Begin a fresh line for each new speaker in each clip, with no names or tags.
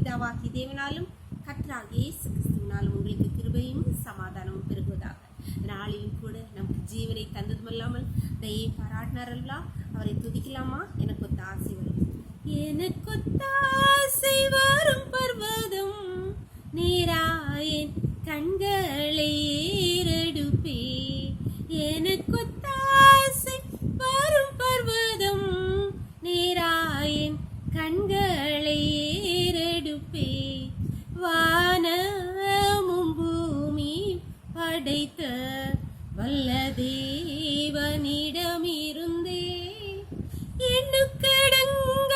பிதாவாகிய தேவனாலும் கர்த்தராகிய இயேசு கிறிஸ்துவினாலும் உங்களுக்கு கிருபையும் சமாதானமும் பெருகுவதாக. நாளிலும் கூட நமக்கு ஜீவனை தந்ததுமல்லாமல் தயை பாராட்டினாரல்லா, அவரை துதிக்கலாமா? எனக்கு ஒத்த ஆசை வரும், எனக்கு ஒத்த ஆசை வரும் பர்வதம் நீராயன் கண்களை ஏறெடுப்பே. எனக்கு ஒத்த ஆசை வரும் பர்வதம் நீராயன் கண்களை ஏறெடுப்பே. வானமும் பூமி படைத்த வல்ல தேவனிடமிருந்தே எண்ணுக்கடங்க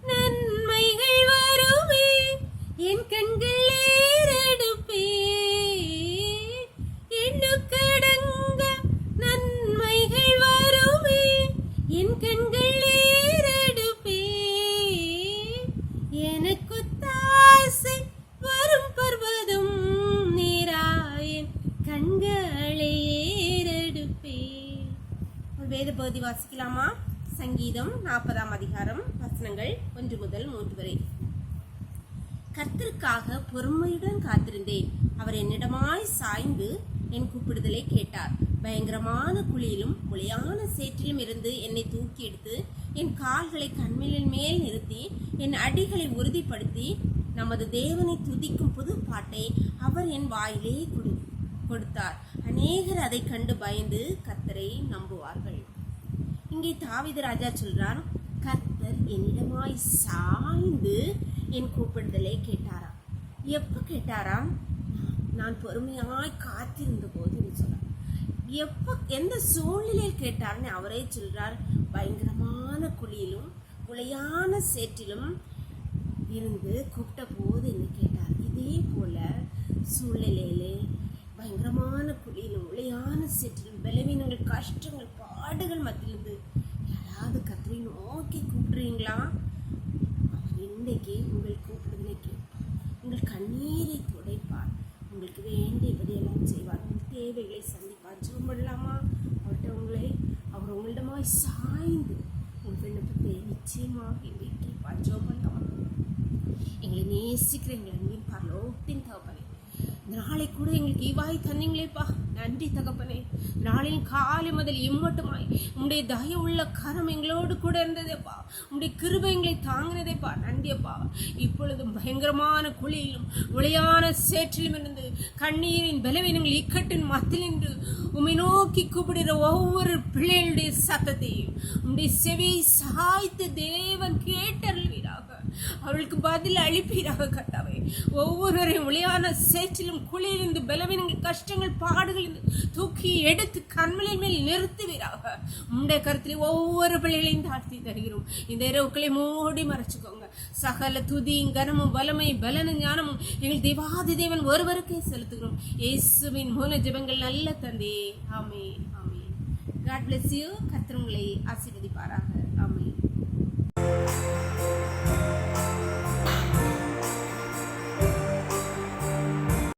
நன்மைகள் வருமே, என் கண்கள் ஏறெடுப்பே. எண்ணுக்கடங்க நன்மைகள் வருமே, என் கண்கள் ஏறெடுப்பே. எனக்கு தாசை வரும் பர்வதம் நீராயன் கண்களை ஏறெடுப்பே. ஒரு வேத பகுதி வாசிக்கலாமா? சங்கீதம் 40ஆம் அதிகாரம் வசனங்கள் 1 முதல் 3 வரை. கர்த்தருக்காக பொறுமையுடன் காத்திருந்தேன். அவர் என்னிடமாய் சாய்ந்து என் கூப்பிடுதலை கேட்டார். பயங்கரமான குழியிலும் முளையான சேற்றிலும் இருந்து என்னை தூக்கி எடுத்து என் கால்களை கண்மேலின் மேல் நிறுத்தி என் அடிகளை உறுதிப்படுத்தி நமது தேவனை துதிக்கும் புது பாட்டை அவர் என் வாயிலே கொடுத்தார். அநேகர் அதை கண்டு பயந்து கர்த்தரை நம்புவார்கள். இங்கே தாவீது ராஜா சொல்றார், கர்த்தர் என்னிடமாய் சாய்ந்து என் கூப்பிடுதலை கேட்டாராம். எப்ப கேட்டாராம்? நான் பொறுமையாய் காத்திருந்த போது சொல்றார். எந்த சூழ்நிலையில் கேட்டார்னு அவரே சொல்றார். பயங்கரமான குழியிலும் முளையான சேற்றிலும் இருந்து கூப்பிட்ட போது என்ன கேட்டார். இதே போல சூழ்நிலையிலே பயங்கரமான குழியிலும் முளையான சேற்றிலும் பலவீனங்கள், கஷ்டங்கள், பாடுகள் மத்தியிலிருந்து யாராவது கர்த்தரை நோக்கி கூப்பிடுறீங்களா? அவர் இன்றைக்கு உங்கள் கூப்பிடுதலை கேட்பார், உங்கள் கண்ணீரை துடைப்பார், உங்களுக்கு வேண்டியபடியெல்லாம் செய்வார், உங்கள் தேவைகளை சந்திப்பார். ஜெபம் பண்ணலாமா? அவர் உங்களிடமாய் சாய்ந்து உங்கள் விண்ணப்பத்தை நிச்சயமாக எங்களை கேட்பார். ஜெபம் பண்ணலாமா? எங்களை நேசிக்கிற எங்களை அன்பின் பரலோகத்தின் தகப்பனே, நாளை கூட எங்களுக்கு ஈவாய் தந்தீங்களேப்பா, நன்றி தகப்பனே. நாளின் காலை முதல் இம்மட்டுமாய் உங்களுடைய தய உள்ள கரம் எங்களோடு கூட இருந்ததேப்பா, உங்களுடைய கிருபை எங்களை தாங்கினதேப்பா, நன்றியப்பா. இப்பொழுதும் பயங்கரமான குழியிலும் உளையான சேற்றிலும் இருந்து கண்ணீரின் பலவீனங்கள் இக்கட்டின் மத்தியில் நின்று உம்மை நோக்கி கூப்பிடுகிற ஒவ்வொரு பிள்ளைகளுடைய சத்தத்தையும் உங்களுடைய செவி சாய்த்து தேவன் கேட்டருள்வீராக, அவளுக்கு பதில் அளிப்பீராக கர்த்தாவே. ஒவ்வொருவரையும் ஒளியான சேற்றிலும் குளிரிருந்து பலவீனங்கள், கஷ்டங்கள், பாடுகள் தூக்கி எடுத்து கண்மலின் மேல் நிறுத்துவீராக. உங்களுடைய கருத்தில் ஒவ்வொரு பிள்ளைகளையும் தாழ்த்தி தருகிறோம். இந்த இரவுக்களை மூடி மறைச்சுக்கோங்க. சகல துதியும் கனமும் வல்லமை பலனும் ஞானமும் எங்கள் தேவாதி தேவன் ஒருவருக்கே செலுத்துகிறோம். இயேசுவின் மூல ஜெபங்கள் நல்ல தந்தையே, ஆமென், ஆமென். God bless you. கர்த்தர் உங்களை ஆசீர்வதிப்பாராக. ஆமென்.